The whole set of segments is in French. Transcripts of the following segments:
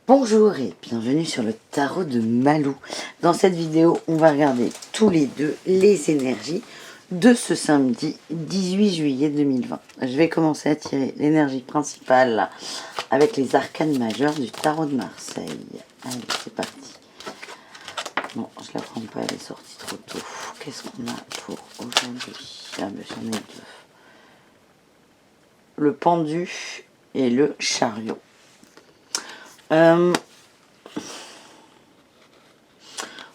Bonjour et bienvenue sur le tarot de Malou. Dans cette vidéo, on va regarder tous les deux les énergies de ce samedi 18 juillet 2020. Je vais commencer à tirer l'énergie principale avec les arcanes majeures du tarot de Marseille. Allez, c'est parti. Non, je la prends pas, elle est sortie trop tôt. Qu'est-ce qu'on a pour aujourd'hui? Ah ben j'en ai deux. Le pendu et le chariot.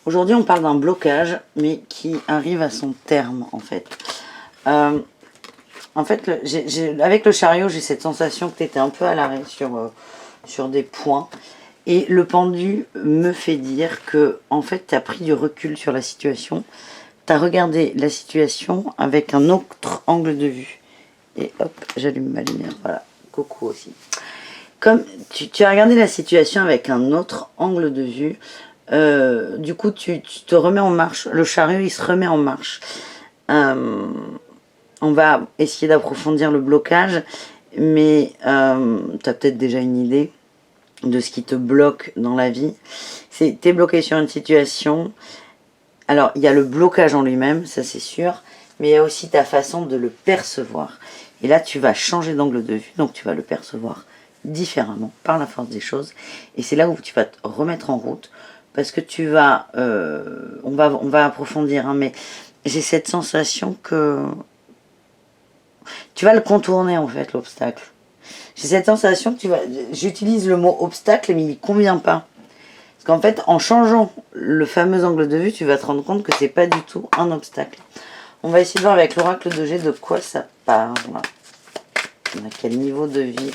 Aujourd'hui, on parle d'un blocage, mais qui arrive à son terme, en fait. Avec le chariot, j'ai cette sensation que tu étais un peu à l'arrêt sur des points. Et le pendu me fait dire que, en fait, tu as pris du recul sur la situation. Tu as regardé la situation avec un autre angle de vue. Et hop, j'allume ma lumière. Voilà, coucou aussi. Comme tu as regardé la situation avec un autre angle de vue, du coup tu te remets en marche, le chariot il se remet en marche. On va essayer d'approfondir le blocage, mais tu as peut-être déjà une idée de ce qui te bloque dans la vie. Tu es bloqué sur une situation. Alors il y a le blocage en lui-même, ça c'est sûr, mais il y a aussi ta façon de le percevoir. Et là tu vas changer d'angle de vue, donc tu vas le percevoir différemment par la force des choses, et c'est là où tu vas te remettre en route, parce que tu vas on va approfondir, hein, mais j'ai cette sensation que tu vas le contourner, en fait, l'obstacle. J'ai cette sensation que j'utilise le mot obstacle, mais il ne convient pas, parce qu'en fait en changeant le fameux angle de vue, tu vas te rendre compte que c'est pas du tout un obstacle. On va essayer de voir avec l'oracle de G de quoi ça parle, à quel niveau de vie.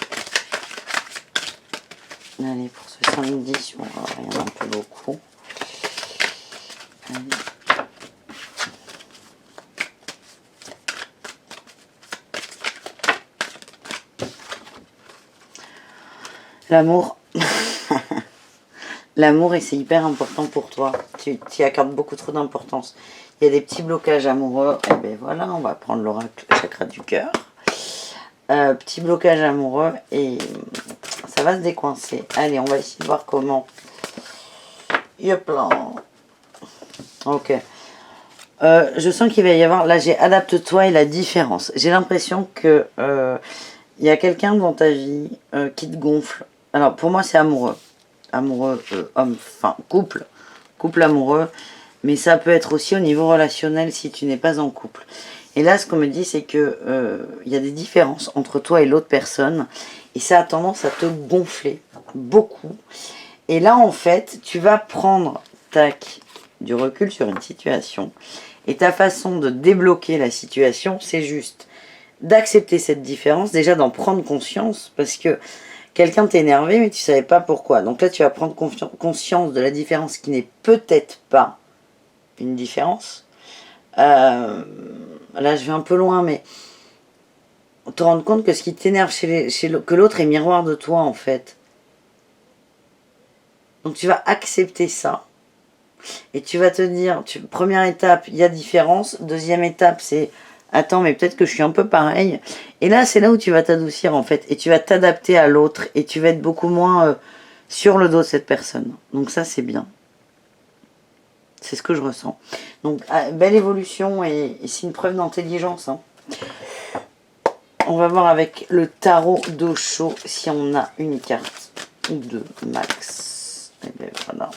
Allez, pour ce samedi, si on va rien un peu beaucoup. Allez. L'amour. L'amour, et c'est hyper important pour toi. Tu y accordes beaucoup trop d'importance. Il y a des petits blocages amoureux. Et bien voilà, on va prendre l'oracle chakra du cœur. Petit blocage amoureux et ça va se décoincer. Allez, on va essayer de voir comment. Yop là. Ok. Je sens qu'il va y avoir... Là, j'ai adapte-toi et la différence. J'ai l'impression que il y a quelqu'un dans ta vie qui te gonfle. Alors, pour moi, c'est amoureux. Amoureux, homme, enfin, couple. Couple amoureux. Mais ça peut être aussi au niveau relationnel si tu n'es pas en couple. Et là, ce qu'on me dit, c'est que y a des différences entre toi et l'autre personne. Et ça a tendance à te gonfler beaucoup. Et là, en fait, tu vas prendre, du recul sur une situation. Et ta façon de débloquer la situation, c'est juste d'accepter cette différence. Déjà, d'en prendre conscience. Parce que quelqu'un t'est énervé, mais tu ne savais pas pourquoi. Donc là, tu vas prendre conscience de la différence qui n'est peut-être pas une différence. Là, je vais un peu loin, mais te rendre compte que ce qui t'énerve que l'autre est miroir de toi, en fait. Donc tu vas accepter ça. Et tu vas te dire, première étape, il y a différence. Deuxième étape, c'est, attends, mais peut-être que je suis un peu pareil. Et là, c'est là où tu vas t'adoucir, en fait. Et tu vas t'adapter à l'autre. Et tu vas être beaucoup moins sur le dos de cette personne. Donc ça, c'est bien. C'est ce que je ressens. Donc, belle évolution et c'est une preuve d'intelligence. Hein. On va voir avec le tarot d'Osho si on a une carte ou deux max. Et bien voilà.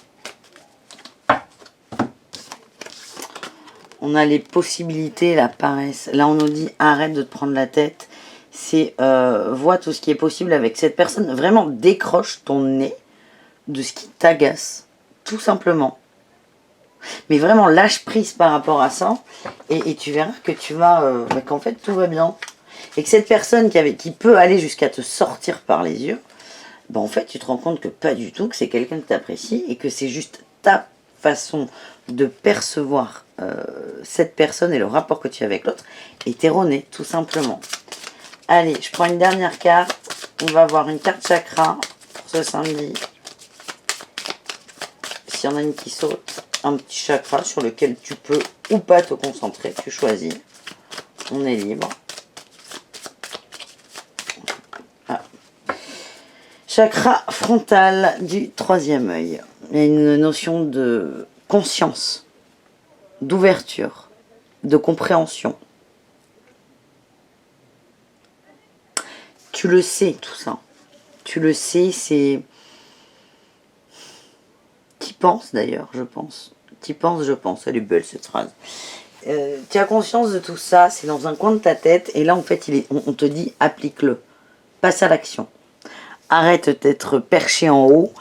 On a les possibilités, la paresse. Là, on nous dit arrête de te prendre la tête. C'est vois tout ce qui est possible avec cette personne. Vraiment, décroche ton nez de ce qui t'agace. Tout simplement. Mais vraiment, lâche prise par rapport à ça. Et tu verras que tu vas... qu'en fait, tout va bien. Et que cette personne qui peut aller jusqu'à te sortir par les yeux, ben en fait, tu te rends compte que pas du tout, que c'est quelqu'un que tu apprécies et que c'est juste ta façon de percevoir cette personne et le rapport que tu as avec l'autre est erroné, tout simplement. Allez, je prends une dernière carte. On va voir une carte chakra pour ce samedi. S'il y en a une qui saute, un petit chakra sur lequel tu peux ou pas te concentrer, tu choisis. On est libre. Chakra frontal du troisième œil. Il y a une notion de conscience, d'ouverture, de compréhension. Tu le sais tout ça. Tu le sais, c'est... T'y penses d'ailleurs, je pense. T'y penses, je pense. Elle est belle cette phrase. Tu as conscience de tout ça, c'est dans un coin de ta tête. Et là, en fait, on te dit, applique-le. Passe à l'action. Arrête d'être perché en haut.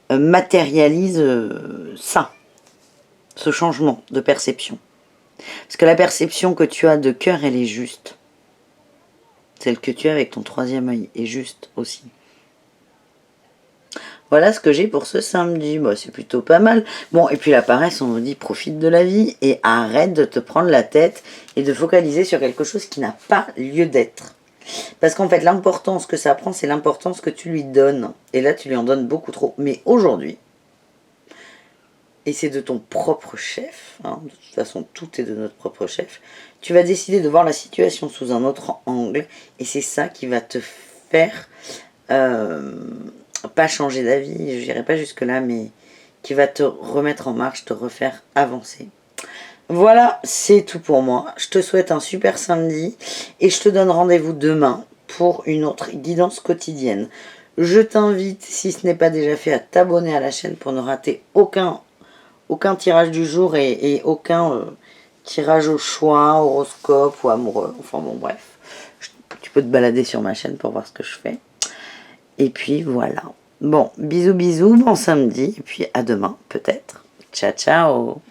Matérialise ça. Ce changement de perception. Parce que la perception que tu as de cœur, elle est juste. Celle que tu as avec ton troisième œil est juste aussi. Voilà ce que j'ai pour ce samedi. Bon, c'est plutôt pas mal. Bon, et puis la paresse, on nous dit profite de la vie et arrête de te prendre la tête et de focaliser sur quelque chose qui n'a pas lieu d'être. Parce qu'en fait, l'importance que ça prend, c'est l'importance que tu lui donnes. Et là, tu lui en donnes beaucoup trop. Mais aujourd'hui, et c'est de ton propre chef, hein, de toute façon, tout est de notre propre chef, tu vas décider de voir la situation sous un autre angle. Et c'est ça qui va te faire... pas changer d'avis, je n'irai pas jusque là, mais qui va te remettre en marche, te refaire avancer. Voilà, c'est tout pour moi. Je te souhaite un super samedi et je te donne rendez-vous demain pour une autre guidance quotidienne. Je t'invite, si ce n'est pas déjà fait, à t'abonner à la chaîne pour ne rater aucun tirage du jour et aucun tirage au choix, horoscope ou amoureux. Enfin bon, bref. Tu peux te balader sur ma chaîne pour voir ce que je fais. Et puis voilà. Bon, bisous bisous, bon samedi, et puis à demain peut-être. Ciao ciao.